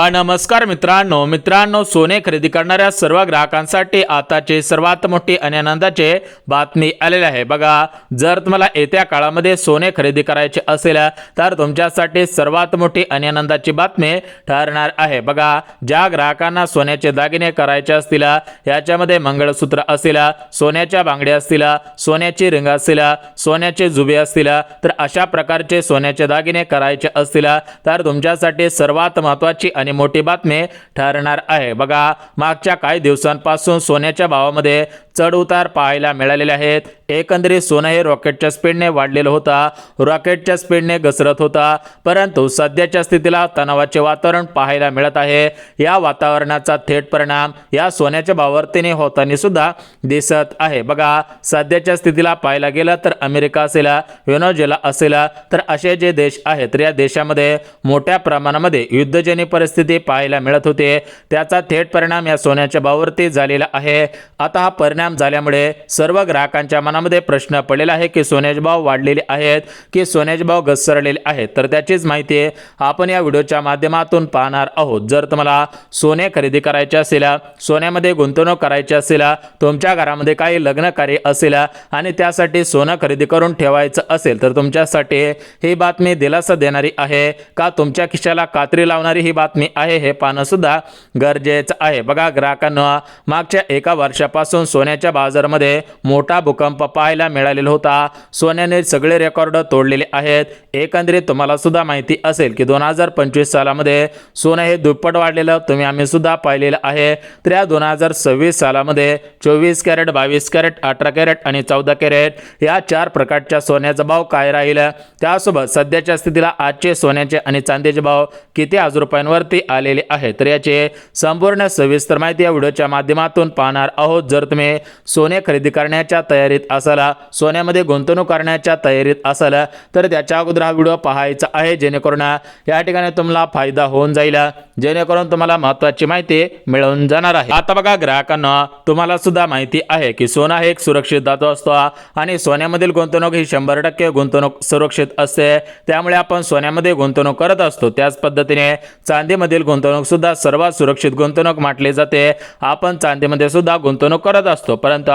नमस्कार मित्रांनो सोने खरेदी करणाऱ्या सर्व ग्राहकांसाठी आताची सर्वात मोठी आणि आनंदाची बातमी आलेली आहे। बघा, जर तुम्हाला येत्या काळामध्ये सोने खरेदी करायचे असेल तर तुमच्यासाठी सर्वात मोठी आणि आनंदाची बातमी ठरणार आहे। बघा, ज्या ग्राहकांना सोन्याचे दागिने करायचे असतील, याच्यामध्ये मंगळसूत्र असतील, सोन्याच्या बांगड्या असतील, सोन्याची रिंग असतील, सोन्याचे जुबे असतील, तर अशा प्रकारचे सोन्याचे दागिने करायचे असतील तर तुमच्यासाठी सर्वात महत्त्वाची आणि मोठी बातमी ठरणार आहे। बघा, मागच्या काही दिवसांपासून सोन्याच्या भावामध्ये चढ उतार पाहायला मिळालेले आहेत। एकंदरीत सोनं हे रॉकेटच्या स्पीडने वाढलेलं होता, रॉकेटच्या स्पीडने घसरत होता, परंतु सध्याच्या स्थितीला तणावाचे वातावरण पाहायला मिळत आहे। या वातावरणाचा थेट परिणाम या सोन्याच्या भावावरती होताना सुद्धा दिसत आहे। बघा, सध्याच्या स्थितीला पाहायला गेलं तर अमेरिका असेल, व्हेनेझुएला असेल, तर असे जे देश आहेत तर या देशामध्ये मोठ्या प्रमाणामध्ये युद्धजन्य परिस्थिती पाहायला मिळत होते। त्याचा थेट परिणाम या सोन्याच्या भावावरती झालेला आहे। आता हा परिणाम झाल्यामुळे सर्व ग्राहकांच्या मनामध्ये प्रश्न पडलेला आहे की सोन्याचे भाव वाढलेले आहेत की सोन्याचे भाव घसरलेले आहेत, तर त्याचीच माहिती आपण या व्हिडिओच्या माध्यमातून पाहणार आहोत। जर तुम्हाला सोने खरेदी करायचे असेल, सोन्यामध्ये गुंतवणूक करायची असेल, तुमच्या घरामध्ये काही लग्न कार्य असेल आणि त्यासाठी सोनं खरेदी करून ठेवायचं असेल तर तुमच्यासाठी ही बातमी दिलासा देणारी आहे का तुमच्या खिशाला कात्री लावणारी ही बातमी आहे हे पाहणं सुद्धा गरजेचं आहे। बघा, ग्राहकांना मागच्या एका वर्षापासून सोन्याच्या बाजारामध्ये मोठा भूकंप पाहायला मिळालेला होता। सोन्याने सगळे रेकॉर्ड तोडलेले आहेत। एकंदरीत तुम्हाला सुद्धा माहिती असेल की 2025 सालामध्ये सोनं हे दुप्पट वाढलेलं आम्ही सुद्धा पाहिलेलं आहे। तर या 2026 सालामध्ये 24 कॅरेट, 22 कॅरेट, 18 कॅरेट आणि 14 कॅरेट या चार प्रकारच्या सोन्याचा भाव काय राहील, त्यासोबत सध्याच्या स्थितीला आजचे सोन्याचे आणि चांदीचे भाव किती हजार रुपयांवरती आलेले आहेत, तर याचे संपूर्ण सविस्तर माहिती या व्हिडिओच्या माध्यमातून पाहणार आहोत। जर तुम्ही सोने खरेदी करण्याच्या तयारीत असाल, सोन्यामध्ये गुंतवणूक करण्याच्या तयारीत असाल तर त्याच्या अगोदर हा व्हिडिओ पाहायचा आहे, जेणेकरून या ठिकाणी तुम्हाला फायदा होऊन जाईल, जेणेकरून तुम्हाला महत्त्वाची माहिती मिळून जाणार आहे। आता बघा ग्राहकांना, तुम्हाला सुद्धा माहिती आहे की सोना हे एक सुरक्षित धातू असतो आणि सोन्यामधील गुंतवणूक ही 100% गुंतवणूक सुरक्षित असते, त्यामुळे आपण सोन्यामध्ये गुंतवणूक करत असतो। त्याच पद्धतीने चांदीमधील गुंतवणूक सुद्धा सर्वात सुरक्षित गुंतवणूक मानली जाते। आपण चांदीमध्ये सुद्धा गुंतवणूक करत असतो, परंतु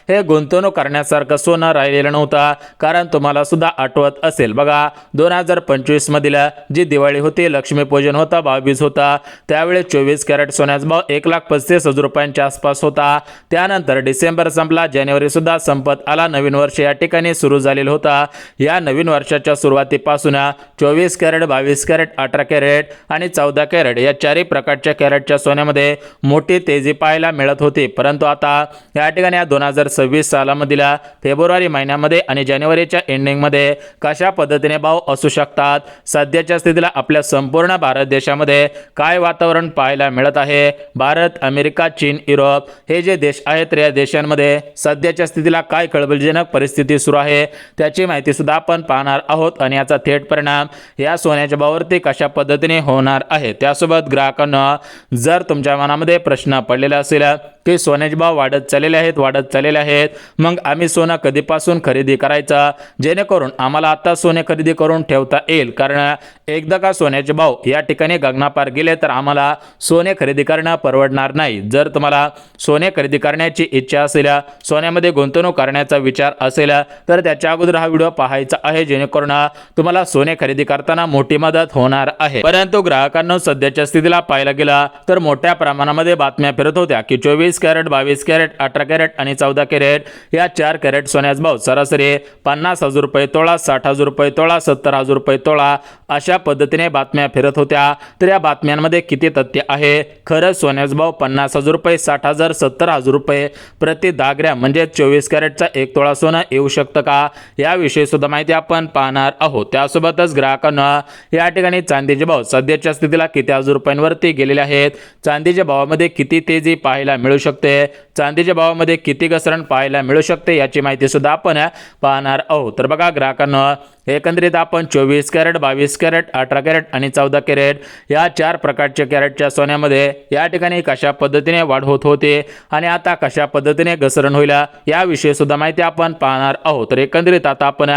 हे गुंतवणूक करण्यासारखं सोनं राहिलेलं नव्हतं, कारण तुम्हाला सुद्धा आठवत असेल। बघा, 2025 मधील जी दिवाळी होती, लक्ष्मीपूजन होता, भाऊबीज होता, त्यावेळी 24 कॅरेट सोन्याचा भाव 1,35,000 रुपयांच्या आसपास होता। त्यानंतर डिसेंबर संपला, जानेवारी सुद्धा संपत आला, नवीन वर्ष या ठिकाणी सुरू झालेलं होता। या नवीन वर्षाच्या सुरुवातीपासून 24 कॅरेट, 22 कॅरेट, 18 कॅरेट आणि 14 कॅरेट या चारही प्रकारच्या कॅरेटच्या सोन्यामध्ये मोठी तेजी पाहायला मिळत होती। परंतु आता या ठिकाणी 2026 सालामधील फेब्रुवारी महिन्यामध्ये आणि जानेवारीच्या एंडिंगमध्ये कशा पद्धतीने भाव असू शकतात, सध्याच्या स्थितीला आपल्या संपूर्ण भारत देशामध्ये काय वातावरण पाहायला मिळत आहे, भारत, अमेरिका, चीन, युरोप हे जे देश आहेत तर या देशांमध्ये सध्याच्या स्थितीला काय खळबळजनक परिस्थिती सुरू आहे त्याची माहिती सुद्धा आपण पाहणार आहोत आणि याचा थेट परिणाम या सोन्याच्या भावावरती कशा पद्धतीने होणार आहे। त्यासोबत ग्राहकांना, जर तुमच्या मनामध्ये प्रश्न पडलेला असेल की सोन्याचे भाव वाढत चाललेले आहेत, मग आम्ही सोनं कधीपासून खरेदी करायचं जेणेकरून आम्हाला आता सोने खरेदी करून ठेवता येईल, कारण एकदा का सोन्याचे भाव या ठिकाणी गगनापार गेले तर आम्हाला सोने खरेदी करणं परवडणार नाही। जर तुम्हाला सोने खरेदी करण्याची इच्छा असेल, सोन्यामध्ये गुंतवणूक करण्याचा विचार असेल तर त्याच्या अगोदर हा व्हिडिओ पाहायचा आहे, जेणेकरून तुम्हाला सोने खरेदी करताना मोठी मदत होणार आहे। परंतु ग्राहकांना सध्याच्या स्थितीला पाहायला गेला तर मोठ्या प्रमाणामध्ये बातम्या फिरत होत्या की 24 कॅरेट, 22 कॅरेट, 18 कॅरेट आणि 14 कॅरेट या चार कॅरेट सोन्याचा भाव सरासरी 50,000 रुपये तोळा, 60,000 रुपये तोळा, 70,000 रुपये तोळा अशा पद्धतीने बातम्या फिरत होत्या। तर या बातम्यांमध्ये किती तथ्य आहे, खरंच सोन्याचा भाव 50,000 रुपये, 60,000, 70,000 रुपये प्रति 10 ग्रॅम म्हणजे 24 कॅरेटचा एक तोळा सोनं येऊ शकतं का, याविषयी सुद्धा माहिती आपण पाहणार आहोत। त्यासोबतच ग्राहकांना या ठिकाणी चांदीचे भाव सध्याच्या स्थितीला किती हजार रुपयांवरती गेलेले आहेत, चांदीच्या भावामध्ये किती तेजी पाहायला मिळू शकते, चांदीचे भाव भावामध्ये किती घसरण पाहायला मिळू शकते याची माहिती सुद्धा आपण पाहणार आहोत। तर बघा ग्राहकांनो, एकंदरीत आपण 24 कॅरेट, 22 कॅरेट, 18 कॅरेट आणि 14 कॅरेट या 4 प्रकारच्या कॅरेटच्या सोन्यामध्ये या ठिकाणी कशा पद्धतीने वाढ होत होते आणि आता कशा पद्धतीने घसरण होईल याविषयी सुद्धा माहिती आपण पाहणार आहोत। तर एकंदरीत आता आपण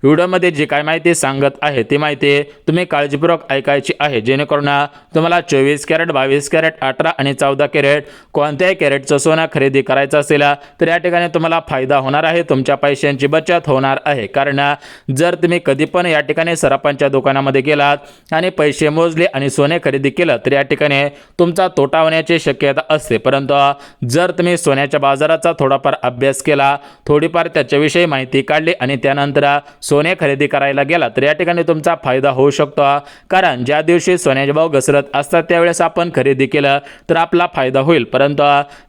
व्हिडिओमध्ये जी काय माहिती सांगत आहे ती माहिती तुम्ही काळजीपूर्वक ऐकायची आहे, जेणेकरून तुम्हाला 24 कॅरेट, 22 कॅरेट, 18 आणि 14 कॅरेट कोणत्याही कॅरेटचं सोनं खरेदी करायचं असेल तर या ठिकाणी तुम्हाला फायदा होणार आहे, तुमच्या पैशांची बचत होणार आहे। कारण जर तुम्ही कधी पण या ठिकाणी सराफांच्या दुकानामध्ये गेलात आणि पैसे मोजले आणि सोने खरेदी केलं तर या ठिकाणी तुमचा तोटा होण्याची शक्यता असते। परंतु जर तुम्ही सोन्याच्या बाजाराचा थोडाफार अभ्यास केला, थोडीफार त्याच्याविषयी माहिती काढली आणि त्यानंतर सोने खरेदी करायला गेला तर या ठिकाणी तुमचा फायदा होऊ शकतो। कारण ज्या दिवशी सोन्याचे भाव घसरत असतात त्यावेळेस आपण खरेदी केलं तर आपला फायदा होईल, परंतु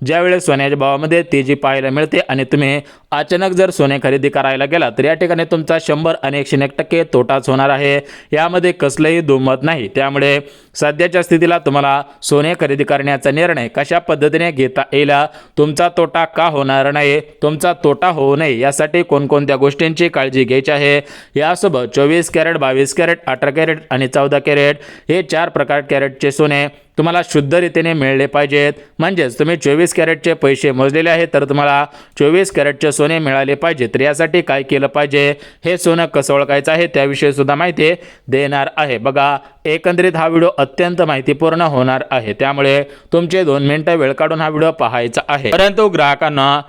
ज्यावेळेस सोन्याच्या भावामध्ये तेजी पाहायला मिळते आणि तुम्ही अचानक जर सोने खरेदी करायला गेला तर या ठिकाणी तुमचा 100 आणि 101% तोटाच होणार आहे, यामध्ये कसलंही दुमत नाही। त्यामुळे सध्याच्या स्थितीला तुम्हाला सोने खरेदी करण्याचा निर्णय कशा पद्धतीने घेता येईल, तुमचा तोटा का होणार नाही, तुमचा तोटा होऊ नये यासाठी कोणकोणत्या गोष्टींची काळजी घ्यायची आहे यासोबत 24 कॅरेट, 22 कॅरेट, 18 कॅरेट आणि 14 कॅरेट हे 4 प्रकार कॅरेटचे सोने तुम्हाला शुद्ध रीतीने मिळले पाहिजेत। म्हणजेच तुम्ही 24 कॅरेटचे पैसे मोजलेले आहेत तर तुम्हाला 24 कॅरेटचे सोने मिळाले पाहिजे। तर यासाठी काय केलं पाहिजे, हे सोनं कसं ओळखायचं आहे त्याविषयी सुद्धा माहिती देणार आहे। बघा एकंदरीत हा व्हिडिओ अत्यंत माहितीपूर्ण होणार आहे, त्यामुळे तुमचे 2 मिनिटं वेळ काढून हा व्हिडिओ पाहायचा आहे। परंतु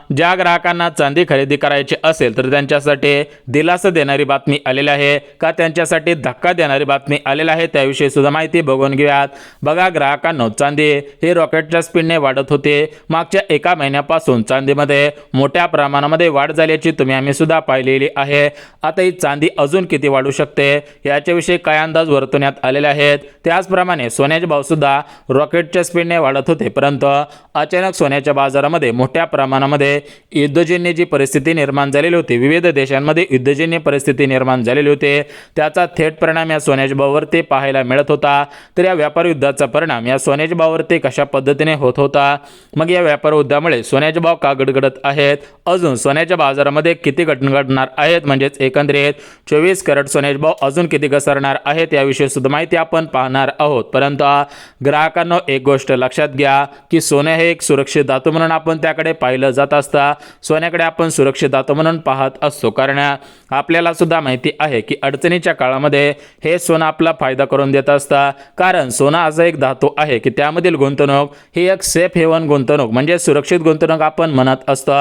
ज्या ग्राहकांना चांदी खरेदी करायची असेल तर त्यांच्यासाठी दिलासा देणारी बातमी आलेली आहे का त्यांच्यासाठी धक्का देणारी बातमी आलेली आहे त्याविषयी सुद्धा माहिती बघून घेऊयात। बघा ग्राहकांनो, चांदी हे रॉकेटच्या स्पीडने वाढत होते। मागच्या 1 महिन्यापासून चांदीमध्ये मोठ्या प्रमाणामध्ये वाढ झाल्याची आम्ही सुद्धा पाहिलेली आहे। आता ही चांदी अजून किती वाढू शकते याच्याविषयी काय अंदाज वर्तवण्यात आलेले आहेत। त्याचप्रमाणे सोन्याचे भाव सुद्धा रॉकेटच्या स्पीडने वाढत होते, परंतु अचानक सोन्याच्या बाजारामध्ये मोठ्या प्रमाणामध्ये युद्धजन्य जी परिस्थिती निर्माण झालेली होती, विविध देशांमध्ये युद्धजन्य परिस्थिती निर्माण झालेली होती, त्याचा थेट परिणाम या सोन्याच्या भावावरती पाहायला मिळत होता। तर या व्यापार युद्धाचा परिणाम या सोन्याच्या भावावरती कशा पद्धतीने होत होता, मग या व्यापार युद्धामुळे सोन्याचे भाव का गडगडत आहेत, अजून सोन्याच्या बाजारामध्ये किती घडणार आहेत, म्हणजेच एकंदरीत 24 कॅरेट सोन्याचे भाव अजून किती घसरणार आहेत याविषयी सुद्धा माहिती आपण पाहणार आहोत। परंतु ग्राहकांनो, एक गोष्ट लक्षात घ्या की सोने हे एक सुरक्षित धातू म्हणून आपण त्याकडे पाहिलं जात असता, सोन्याकडे आपण सुरक्षित धातू म्हणून पाहत असतो। कारण आपल्याला सुद्धा माहिती आहे की अडचणीच्या काळामध्ये हे सोनं आपला फायदा करून देत असतं। कारण सोना असा एक धातू आहे की त्यामधील गुंतवणूक ही एक सेफ हेवन गुंतवणूक म्हणजे सुरक्षित गुंतवणूक आपण म्हणत असतो।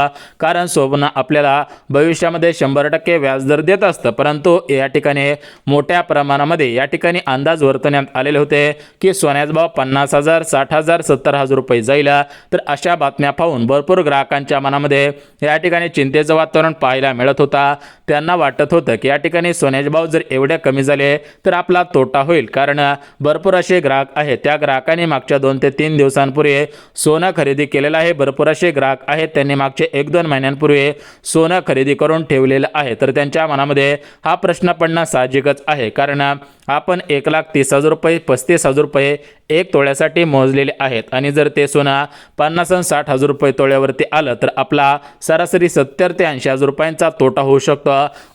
कारण सोनं आपल्याला भविष्यामध्ये 100% व्याजदर देत असतं, परंतु या ठिकाणी मोठ्या प्रमाणामध्ये या ठिकाणी अंदाज वर्तवण्यात आलेले होते की सोन्याचा भाव 50,000, 60,000, 70,000 रुपये जाईल। तर अशा बातम्या पाहून भरपूर ग्राहकांच्या मनामध्ये या ठिकाणी चिंतेचं वातावरण पाहायला मिळत होता। त्यांना वाटत होतं की या ठिकाणी सोन्याचे भाव जर एवढे कमी झाले तर आपला तोटा होईल। कारण भरपूर असे ग्राहक आहेत, त्या ग्राहकांनी मागच्या 2 ते 3 दिवसांपूर्वी सोनं खरेदी केलेलं आहे। भरपूर असे ग्राहक आहेत त्यांनी मागचे 1-2 महिन्यांपूर्वी सोनं खरेदी करून ठेवलेलं आहे। तर त्यांच्या मनामध्ये हा प्रश्न पडणं साहजिकच आहे, कारण आपण 1,30,000 रुपये, 35,000 रुपये 1 तोळ्यासाठी मोजलेले आहेत आणि जर ते सोनं 50 आणि 60,000 रुपये तोळ्यावरती आलं तर आपला सरासरी 70,000 ते 80,000 रुपयांचा तोटा होऊ शकतो,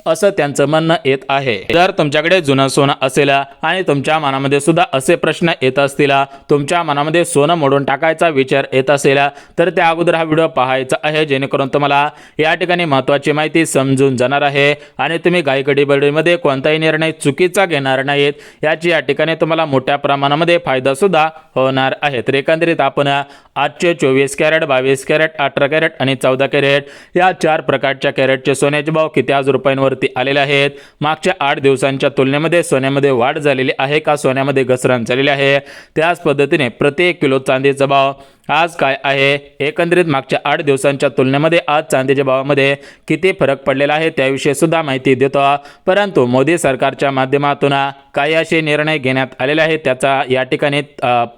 असं त्यांचं म्हणणं येत आहे। जर तुमच्याकडे जुनं सोनं असेल आणि तुमच्या मनामध्ये सुद्धा असे प्रश्न येत असतील, तुमच्या मनामध्ये सोनं मोडून टाकायचा विचार येत असेल तर त्या अगोदर हा व्हिडिओ पाहायचा आहे, जेणेकरून तुम्हाला या ठिकाणी महत्त्वाची माहिती समजून जाणार आहे आणि तुम्ही घाईगडबडीमध्ये कोणताही निर्णय चुकीचा घेणार नाहीत याची या ठिकाणी तुम्हाला मोठ्या प्रमाणामध्ये फायदा सुद्धा होणार आहे। तर एकंदरीत आपण आजचे 24 कॅरेट, 22 कॅरेट, 18 कॅरेट आणि 14 कॅरेट या 4 प्रकारच्या कॅरेटचे सोन्याचे भाव किती आज रुपयांवरती आलेले आहेत, मागच्या 8 दिवसांच्या तुलनेमध्ये सोन्यामध्ये वाढ झालेली आहे का सोन्यामध्ये घसरण झालेली आहे, त्याच पद्धतीने प्रति 1 किलो चांदीचा भाव आज काय आहे, एकंदरीत मागच्या 8 दिवसांच्या तुलनेमध्ये आज चांदीच्या भावामध्ये किती फरक पडलेला आहे त्याविषयी सुद्धा माहिती देतो। परंतु मोदी सरकारच्या माध्यमातून काही असे निर्णय घेण्यात आलेले आहेत, त्याचा या ठिकाणी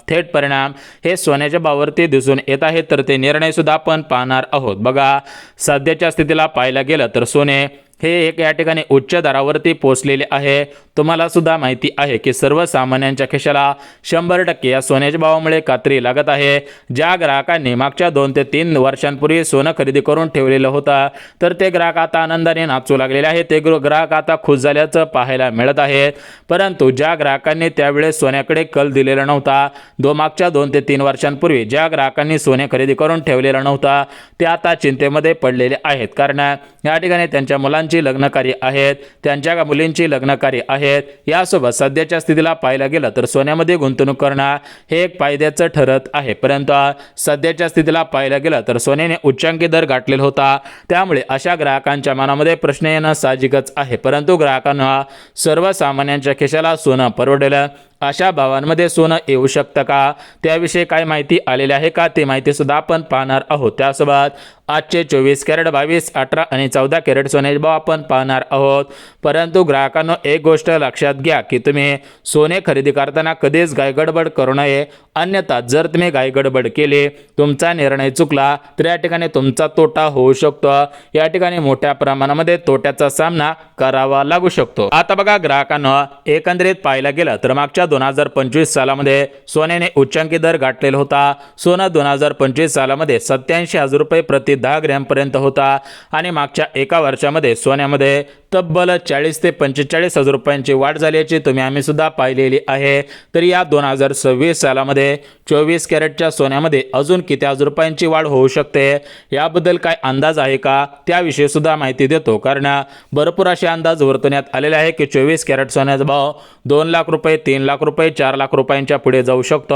थेट परिणाम हे सोन्याच्या भावावरती दिसून येत आहे। तर ते निर्णय सुद्धा आपण पाहणार आहोत। बघा सध्याच्या स्थितीला पाहायला गेलं तर सोने हे एक या ठिकाणी उच्च दरावरती पोहोचलेले आहे। तुम्हाला सुद्धा माहिती आहे की सर्वसामान्यांच्या खिशाला 100% या सोन्याच्या भावामुळे कात्री लागत आहे। ज्या ग्राहकांनी मागच्या 2 ते 3 वर्षांपूर्वी सोनं खरेदी करून ठेवलेलं होतं तर ते ग्राहक आता आनंदाने नाचू लागलेले आहेत। ते ग्राहक आता खुश झाल्याचं पाहायला मिळत आहे। परंतु ज्या ग्राहकांनी त्यावेळेस सोन्याकडे कल दिलेला नव्हता, मागच्या 2 ते 3 वर्षांपूर्वी ज्या ग्राहकांनी सोने खरेदी करून ठेवलेलं नव्हतं ते आता चिंतेमध्ये पडलेले आहेत। कारण या ठिकाणी त्यांच्या मुलांची लग्नकार्य आहेत, त्यांच्या मुलींची लग्नकार्य आहेत। यासोबत सध्याच्या स्थितीला पाहायला गेलं तर सोन्यामध्ये गुंतवणूक करणं हे एक फायद्याचं ठरत आहे। परंतु सध्याच्या स्थितीला पाहायला गेलं तर सोन्याने उच्चांकी दर गाठलेला होता, त्यामुळे अशा ग्राहकांच्या मनामध्ये प्रश्न येणं साहजिकच आहे। परंतु ग्राहकांना सर्वसामान्यांच्या खिशाला सोनं परवडेल अशा भावांमध्ये सोनं येऊ शकतं का, त्याविषयी काय माहिती आलेली आहे का, ती माहिती सुद्धा आपण पाहणार आहोत। त्यासोबत आजचे 24 कॅरेट, 22, 18 आणि 14 कॅरेट सोन्याचे भाव आपण पाहणार आहोत। परंतु ग्राहकांनो एक गोष्ट लक्षात घ्या की तुम्ही सोने खरेदी करताना कधीच गायगडबड करू नये, अन्यथा जर तुम्ही गायगडबड केली, तुमचा निर्णय चुकला तर या ठिकाणी तुमचा तोटा होऊ शकतो। या ठिकाणी मोठ्या प्रमाणामध्ये तोट्याचा सामना करावा लागू शकतो। आता बघा ग्राहकांनो, एकंदरीत पाहायला गेलं तर मागच्या 2025 सालामध्ये सोन्याने उच्चांकी दर गाठलेला होता। सोनं 2025 सालामध्ये 87,000 रुपये प्रति 10 ग्रॅम पर्यंत होता आणि मागच्या एका वर्षामध्ये सोन्यामध्ये तब्बल 40 ते 45,000 रुपयांची वाढ झाल्याची आम्ही सुद्धा पाहिलेली आहे। तर या 2026 सालामध्ये 24 कॅरेटच्या सोन्यामध्ये अजून किती हजार रुपयांची वाढ होऊ शकते, याबद्दल काय अंदाज आहे का, त्याविषयी सुद्धा माहिती देतो। कारण भरपूर असे अंदाज वर्तवण्यात आलेले आहे की 24 कॅरेट सोन्याचा भाव 2 लाख रुपये, 3 लाख रुपये, 4 लाख रुपयांच्या पुढे जाऊ शकतो,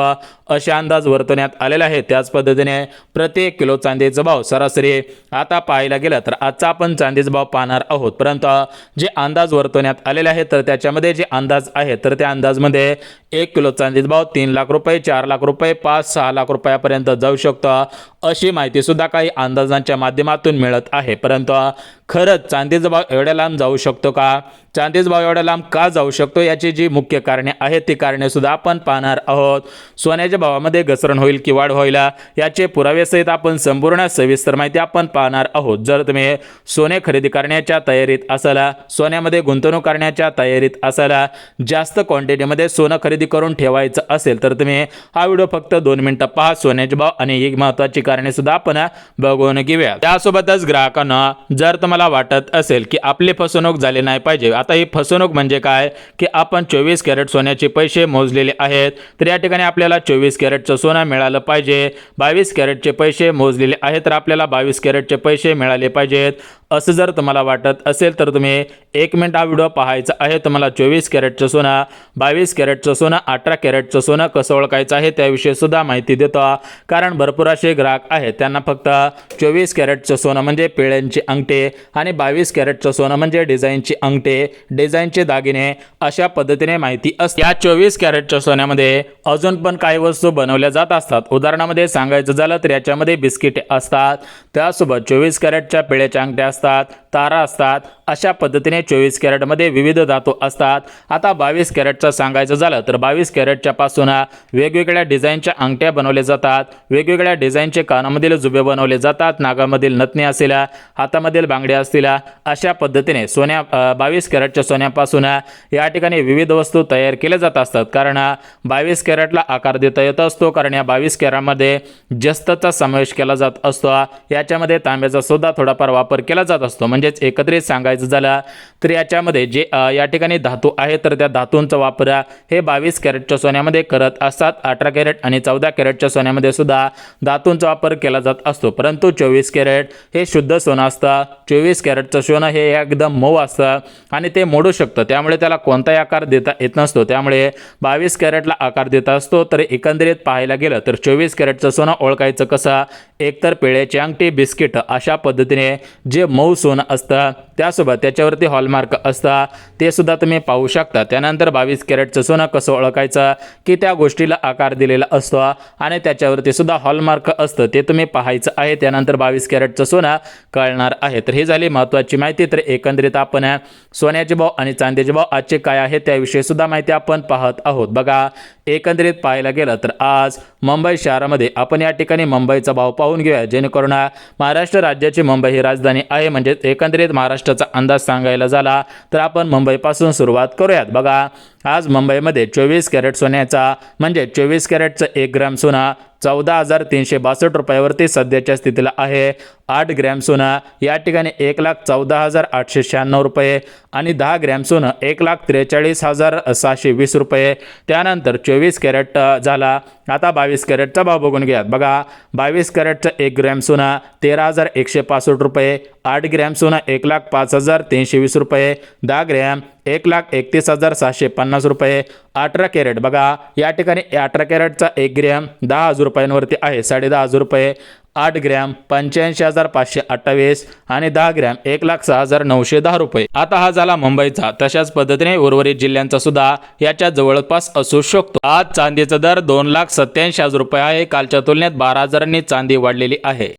असे अंदाज वर्तवण्यात आलेले आहे। त्याच पद्धतीने प्रति 1 किलो चांदीचा भाव सरासरी आता पाहायला गेलं तर आजचा आपण चांदीचा भाव पाहणार आहोत। परंतु जे अंदाज वर्तवण्यात आलेले आहेत तर त्याच्यामध्ये जे अंदाज आहे तर त्या अंदाजमध्ये 1 किलो चांदीचा भाव 3 लाख रुपये, 4 लाख रुपये, 5-6 लाख रुपयापर्यंत जाऊ शकतो, अशी माहिती सुद्धा काही अंदाजांच्या माध्यमातून मिळत आहे। परंतु खरंच चांदीचा भाव एवढ्या लांब जाऊ शकतो का, चांदीचा भाव एवढ्या लांब का जाऊ शकतो, याची जी मुख्य कारणे आहेत ती कारणे सुद्धा आपण पाहणार आहोत। सोन्याच्या भावामध्ये घसरण होईल की वाढ होईल याचे पुरावे सहित आपण संपूर्ण सविस्तर माहिती आपण पाहणार आहोत। जर तुम्ही सोने खरेदी करण्याच्या तयारीत असाल, सोन्यामध्ये गुंतवणूक करण्याच्या तयारीत असाल, जास्त क्वांटिटीमध्ये सोनं खरेदी करून ठेवायचं असेल तर तुम्ही हा व्हिडिओ फक्त 2 मिनिटं पहा। सोन्याचे भाव आणि एक महत्त्वाची कारणे सुद्धा आपण बघून घेऊया। त्यासोबतच ग्राहकांना जर तुम्हाला वाटत असेल की आपली फसवणूक झाली नाही पाहिजे, आता ही फसवणूक म्हणजे काय की आपण 24 कॅरेट सोन्याचे पैसे मोजलेले आहेत तर या ठिकाणी आपल्याला 24 कॅरेटचं सोनं मिळालं पाहिजे, 22 कॅरेटचे पैसे मोजलेले आहेत तर आपल्याला 22 कॅरेटचे पैसे मिळाले पाहिजेत, असं जर तुम्हाला वाटत असेल तर तुम्ही 1 मिनिट हा व्हिडिओ पाहायचा आहे। तुम्हाला 24 कॅरेटचं सोनं, 22 कॅरेटचं सोनं, 18 कॅरेटचं सोनं कसं ओळखायचं आहे त्याविषयी सुद्धा माहिती देतो। कारण भरपूर असे ग्राहक आहेत त्यांना फक्त 24 कॅरेटचं सोनं म्हणजे पिळ्यांची अंगठे आणि 22 कॅरेटचं सोनं म्हणजे डिझाईनची अंगठे, डिझाईनचे दागिने, अशा पद्धतीने माहिती असते। या 24 कॅरेटच्या सोन्यामध्ये अजून पण काही वस्तू बनवल्या जात असतात। उदाहरणामध्ये सांगायचं झालं तर याच्यामध्ये बिस्किटे असतात, त्यासोबत 24 कॅरेटच्या पिळ्याच्या अंगठ्या असतात, तारा असतात, अशा पद्धतीने 24 कॅरेटमध्ये विविध धातू असतात। आता 22 कॅरेटचं सांगायचं झालं तर 22 कॅरेटच्या पासून वेगवेगळ्या डिझाईनच्या अंगठ्या बनवल्या जातात, वेगवेगळ्या डिझाईनचे कानामधील जुबे बनवले जातात, नागामधील नथनी असतील, हातामधील बांगड्या असतील, अशा पद्धतीने 22 कॅरेटच्या सोन्यापासून या ठिकाणी विविध वस्तू तयार केल्या जात असतात। कारण 22 कॅरेटला आकार देता येत असतो, कारण या 22 कॅरेटमध्ये जस्तचा समावेश केला जात असतो, याच्यामध्ये तांब्याचा सुद्धा थोडाफार वापर केला जात असतो। म्हणजेच एकत्रित सांगायचं झालं तर याच्यामध्ये जे या ठिकाणी धातू आहे तर त्या धातूंचा वापर हे 22 कॅरेटच्या सोन्यामध्ये करत असतात। 18 कॅरेट आणि 14 कॅरेटच्या सोन्यामध्ये सुद्धा धातूंचा वापर केला जात असतो। परंतु 24 कॅरेट हे शुद्ध सोनं असतं, 24 कॅरेटचं सोनं हे एकदम मऊ असतं आणि ते मोडू शकतं, त्यामुळे त्याला कोणताही आकार देता येत नसतो, त्यामुळे 22 कॅरेटला आकार देता असतो। तर एकंदरीत पाहायला गेलं तर 24 कॅरेटचं सोनं ओळखायचं कसं, एकतर पिळ्याची अंगठी, बिस्किट, अशा पद्धतीने जे मऊ सोनं असतं त्यासोबत त्याच्यावरती हॉलमार्क असतं ते सुद्धा तुम्ही पाहू शकता। त्यानंतर 22 कॅरेटचं सोनं कसं ओळखायचं की त्या गोष्टीला आकार दिलेला असतो आणि त्याच्यावरती सुद्धा हॉलमार्क असतं, ते तुम्ही पाहायचं आहे। त्यानंतर 22 कॅरेटचं सोनं कळणार आहे। तर ही झाली महत्त्वाची माहिती। तर एकंदरीत आपण सोन्याचे भाव आणि चांदीचे भाव आजचे काय आहे त्याविषयी सुद्धा माहिती आपण पाहत आहोत। बघा एकंदरीत पाहायला गेलं तर आज मुंबई शहरामध्ये आपण या ठिकाणी मुंबईचा भाव पाहून घेऊया, जेणेकरून महाराष्ट्र राज्याची मुंबई ही राजधानी आहे आहे. म्हणजे एकंदरीत महाराष्ट्राचा अंदाज सांगायला झाला तर आपण मुंबईपासून सुरुवात करूयात. बघा, आज मुंबईमध्ये 24 कॅरेट सोन्याचा म्हणजे 24 कॅरेटचं 1 ग्रॅम सोना 14,362 रुपयावरती सध्याच्या स्थितीला आहे. 8 ग्रॅम सोनं या ठिकाणी 1,14,896 रुपये आणि 10 ग्रॅम सोनं 1,43,720 रुपये. त्यानंतर 24 कॅरेट झाला. आता 22 कॅरेटचा भाव बघून घ्या. बघा, 22 कॅरेटचं 1 ग्रॅम सोनं 13,165 रुपये, 8 ग्रॅम सोनं 1,05,320 रुपये, 10 ग्रॅम 1,31,750 रुपये. 18 कॅरेट बघा, या ठिकाणी 18 कॅरेटचा 1 ग्रॅम 10,000 रुपयांवरती आहे, 10,500 रुपये. 8 ग्रॅम 85,528 आणि 10 ग्रॅम 1,06,910 रुपये. आता हा झाला मुंबईचा. तशाच पद्धतीने उर्वरित जिल्ह्यांचा सुद्धा याच्या जवळपास असू शकतो. आज चांदीचा दर 2,87,000 रुपये आहे. कालच्या तुलनेत 12,000 चांदी वाढलेली आहे.